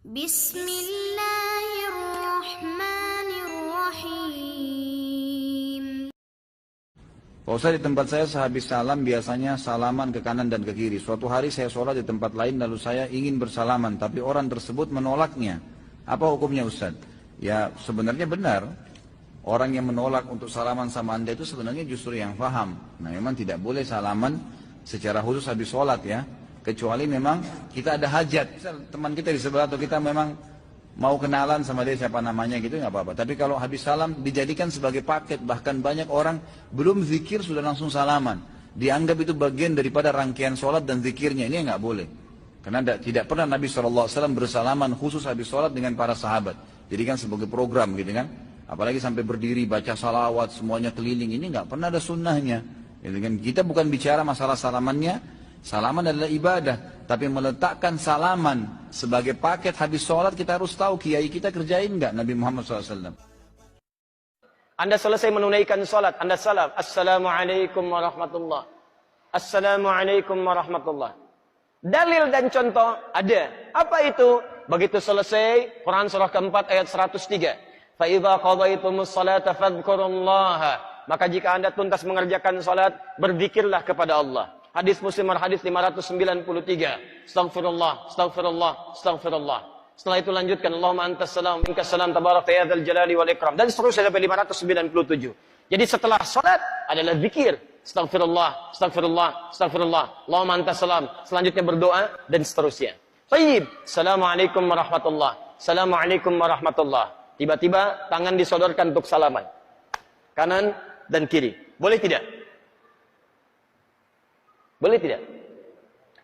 Bismillahirrahmanirrahim. Pak Ustaz, di tempat saya sehabis salam biasanya salaman ke kanan dan ke kiri. Suatu hari saya sholat di tempat lain lalu saya ingin bersalaman, tapi orang tersebut menolaknya. Apa hukumnya Ustaz? Ya sebenarnya benar. Orang yang menolak untuk salaman sama Anda itu sebenarnya justru yang paham. Nah memang tidak boleh salaman secara khusus habis sholat ya. Kecuali memang kita ada hajat. Teman kita di sebelah atau kita memang mau kenalan sama dia siapa namanya gitu nggak apa-apa. Tapi kalau habis salam dijadikan sebagai paket, bahkan banyak orang belum zikir sudah langsung salaman. Dianggap itu bagian daripada rangkaian sholat dan zikirnya, ini nggak boleh. Karena tidak pernah Nabi SAW bersalaman khusus habis sholat dengan para sahabat. Jadi kan sebagai program gitu kan. Apalagi sampai berdiri baca salawat semuanya keliling, ini nggak pernah ada sunnahnya. Gitu kan. Kita bukan bicara masalah salamannya. Salaman adalah ibadah, tapi meletakkan salaman sebagai paket habis sholat kita harus tahu kiai kita kerjain nggak Nabi Muhammad SAW. Anda selesai menunaikan sholat, Anda salam, Assalamualaikum warahmatullah. Assalamualaikum warahmatullah. Dalil dan contoh ada. Apa itu? Begitu selesai, Quran surah keempat ayat 103. فَإِذَا قَضَيْتُمُ الصَّلَاةَ فَاذْكُرُوا اللَّهَ. Maka jika Anda tuntas mengerjakan salat, berzikirlah kepada Allah. Hadis Muslim hadis 593. Astaghfirullah, astaghfirullah, astaghfirullah. Setelah itu lanjutkan Allahumma antas salam, minkas salam, tabarakta ya dzal jalali wal ikram, dan seterusnya sampai 597. Jadi setelah salat adalah zikir. Astaghfirullah, astaghfirullah, astaghfirullah. Allahumma antas salam. Selanjutnya berdoa dan seterusnya. Baik. Assalamualaikum warahmatullah. Assalamualaikum warahmatullah. Tiba-tiba tangan disodorkan untuk salaman. Kanan dan kiri. Boleh tidak? Boleh tidak?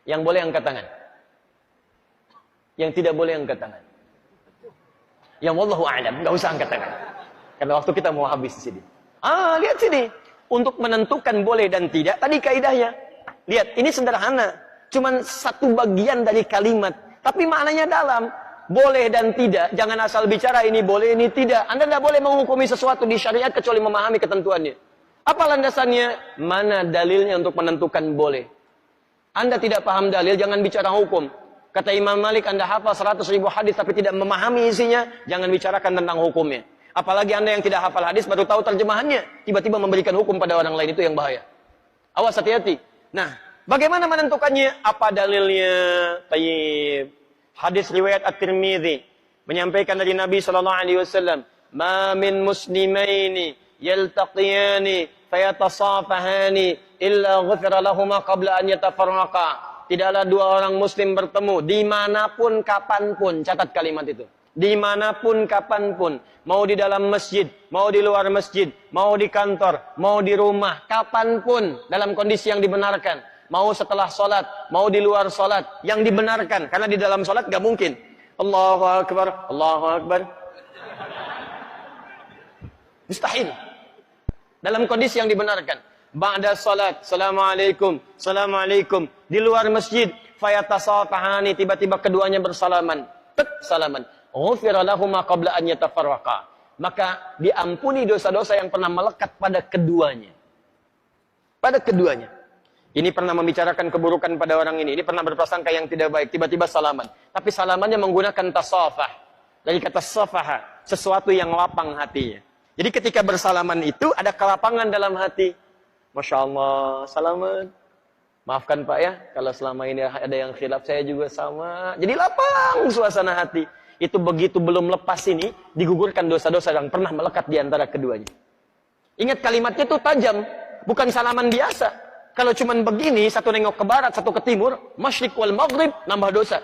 Yang boleh angkat tangan. Yang tidak boleh angkat tangan. Yang wallahu a'lam, enggak usah angkat tangan. Karena waktu kita mau habis di sini. Lihat sini. Untuk menentukan boleh dan tidak, tadi kaidahnya. Lihat, ini sederhana. Cuman satu bagian dari kalimat, tapi maknanya dalam. Boleh dan tidak, jangan asal bicara ini boleh, ini tidak. Anda tidak boleh menghukumi sesuatu di syariat kecuali memahami ketentuannya. Apa landasannya? Mana dalilnya untuk menentukan boleh? Anda tidak paham dalil, jangan bicara hukum. Kata Imam Malik, Anda hafal 100.000 hadis tapi tidak memahami isinya, jangan bicarakan tentang hukumnya. Apalagi Anda yang tidak hafal hadis baru tahu terjemahannya, tiba-tiba memberikan hukum pada orang lain, itu yang bahaya. Awas, hati-hati. Nah, bagaimana menentukannya? Apa dalilnya? Tayyib. Hadis riwayat At-Tirmidzi menyampaikan dari Nabi SAW, "Ma min muslimaini yaltaqiyani fayatasafahani illa ghufira lahuma qabla an yatafarraqa." Tidaklah dua orang muslim bertemu dimanapun kapanpun, catat kalimat itu. Dimanapun kapanpun, mau di dalam masjid, mau di luar masjid, mau di kantor, mau di rumah, kapanpun dalam kondisi yang dibenarkan. Mau setelah sholat, mau di luar sholat, yang dibenarkan. Karena di dalam sholat gak mungkin. Allahu Akbar, Allahu Akbar. Mustahil. Dalam kondisi yang dibenarkan. Ba'da sholat, Assalamualaikum, Assalamualaikum. Di luar masjid, fayatasafahani, tiba-tiba keduanya bersalaman. Salaman. Ghufira lahuma qabla an yatafarraqa. Maka diampuni dosa-dosa yang pernah melekat pada keduanya. Pada keduanya. Ini pernah membicarakan keburukan pada orang ini pernah berprasangka yang tidak baik, tiba-tiba salaman. Tapi salamannya menggunakan tasafah. Dari kata safaha, sesuatu yang lapang hatinya. Jadi ketika bersalaman itu ada kelapangan dalam hati. Masya Allah, salaman. Maafkan Pak ya, kalau selama ini ada yang khilaf, saya juga sama. Jadi lapang suasana hati. Itu begitu belum lepas ini, digugurkan dosa-dosa yang pernah melekat di antara keduanya. Ingat kalimatnya itu tajam, bukan salaman biasa. Kalau cuman begini, satu nengok ke barat, satu ke timur, masyriq wal maghrib, nambah dosa.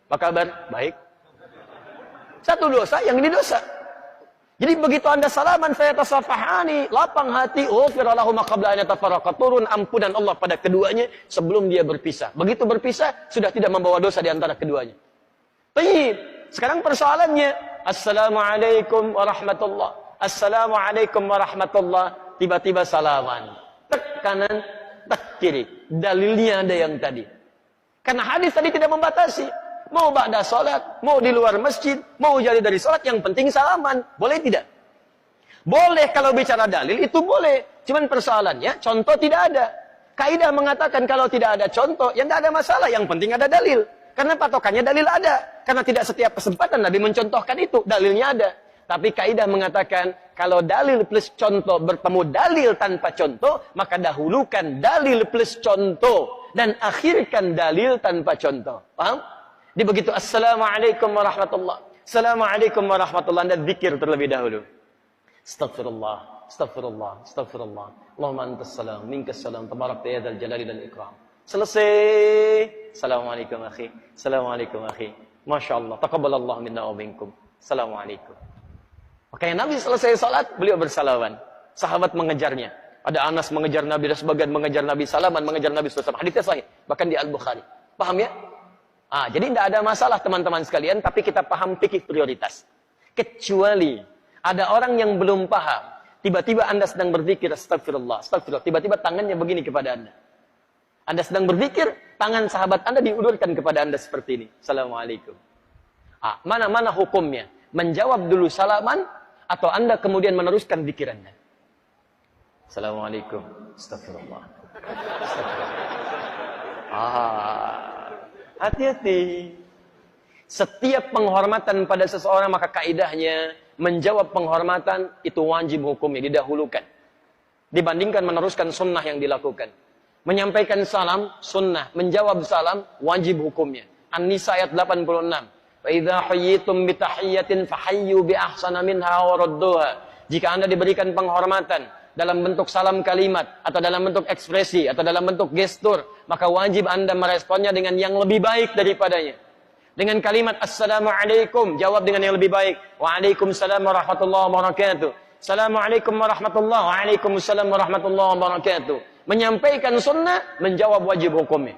Apa kabar? Baik. Satu dosa, yang ini dosa. Jadi begitu Anda salaman, saya tasafahani, lapang hati, ghufira lahuma qabla an yatafarraqa, turun ampunan Allah pada keduanya sebelum dia berpisah. Begitu berpisah, sudah tidak membawa dosa di antara keduanya. Baik. Sekarang persoalannya, Assalamualaikum warahmatullah. Assalamualaikum warahmatullah. Tiba-tiba salaman. Tek kanan, tek kiri. Dalilnya ada yang tadi. Karena hadis tadi tidak membatasi. Mau ba'da salat, mau di luar masjid, mau jadi dari salat, yang penting salaman. Boleh tidak? Boleh kalau bicara dalil, itu boleh. Cuman persoalannya, contoh tidak ada. Kaidah mengatakan kalau tidak ada contoh, ya tidak ada masalah. Yang penting ada dalil. Karena patokannya dalil ada. Karena tidak setiap kesempatan Nabi mencontohkan itu. Dalilnya ada. Tapi kaidah mengatakan, kalau dalil plus contoh bertemu dalil tanpa contoh, maka dahulukan dalil plus contoh. Dan akhirkan dalil tanpa contoh. Paham? Di begitu, Assalamualaikum warahmatullah. Assalamualaikum warahmatullah. Anda zikir terlebih dahulu. Astaghfirullah, astaghfirullah, astaghfirullah. Allahumma antas salam, minkas salam, tabarakta ya dzal jalali dan ikram. Selesai. Assalamualaikum akhi. Assalamualaikum akhi. Masya Allah. Taqabbalallahu minna wa minkum. Assalamualaikum. Makanya Nabi selesai salat, beliau bersalaman. Sahabat mengejarnya. Ada Anas mengejar Nabi, dan sebagian mengejar Nabi, salaman mengejar Nabi SAW. Hadisnya sahih. Bahkan di Al-Bukhari. Paham ya? Jadi tidak ada masalah teman-teman sekalian, tapi kita paham fikih prioritas. Kecuali ada orang yang belum paham. Tiba-tiba Anda sedang berzikir, astagfirullah, astagfirullah. Tiba-tiba tangannya begini kepada Anda. Anda sedang berzikir, tangan sahabat Anda diulurkan kepada Anda seperti ini. Assalamualaikum. Mana hukumnya? Menjawab dulu salaman, atau Anda kemudian meneruskan zikir Anda? Assalamualaikum. Astagfirullah. Hati-hati. Setiap penghormatan pada seseorang, maka kaidahnya menjawab penghormatan itu wajib hukumnya, didahulukan. Dibandingkan meneruskan sunnah yang dilakukan. Menyampaikan salam, sunnah. Menjawab salam, wajib hukumnya. An-Nisa ayat 86. Fa idza hayyitum bi tahiyyatin fahayyu bi ahsana minha wa radduha. Jika Anda diberikan penghormatan dalam bentuk salam kalimat, atau dalam bentuk ekspresi, atau dalam bentuk gestur, maka wajib Anda meresponnya dengan yang lebih baik daripadanya. Dengan kalimat Assalamualaikum, jawab dengan yang lebih baik. Waalaikumsalam warahmatullahi wabarakatuh. Assalamualaikum warahmatullahi wabarakatuh. Waalaikumsalam warahmatullahi wabarakatuh. Menyampaikan sunnah, menjawab wajib hukumnya.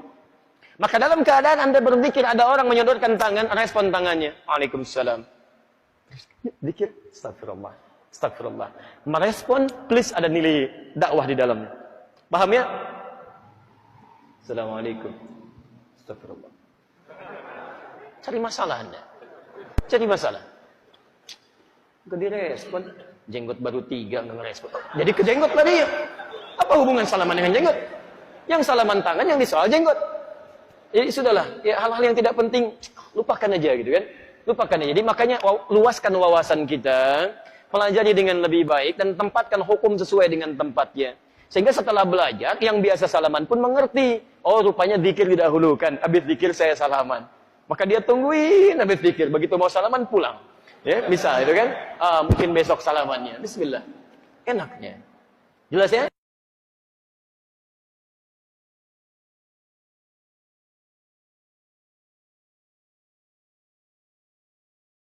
Maka dalam keadaan Anda berzikir, ada orang menyodorkan tangan, respon tangannya. Waalaikumsalam. Zikir, astagfirullah. Astagfirullah. Merespon, please ada nilai dakwah di dalamnya. Paham ya? Assalamualaikum. Astagfirullah. Cari masalah Anda. Cari masalah. Gak direspon. Jenggot baru 3, gak ngerespon. Jadi ke jenggot lah dia. Apa hubungan salaman dengan jenggot? Yang salaman tangan, yang disoal jenggot. Jadi sudahlah. Ya, hal-hal yang tidak penting, lupakan aja gitu kan. Lupakan aja. Jadi makanya luaskan wawasan kita. Pelajari dengan lebih baik. Dan tempatkan hukum sesuai dengan tempatnya. Sehingga setelah belajar, yang biasa salaman pun mengerti. Oh, rupanya zikir didahulukan. Habis zikir saya salaman. Maka dia tungguin habis zikir. Begitu mau salaman, pulang. Ya, bisa itu kan? Mungkin besok salamannya. Bismillah. Enaknya. Jelas ya?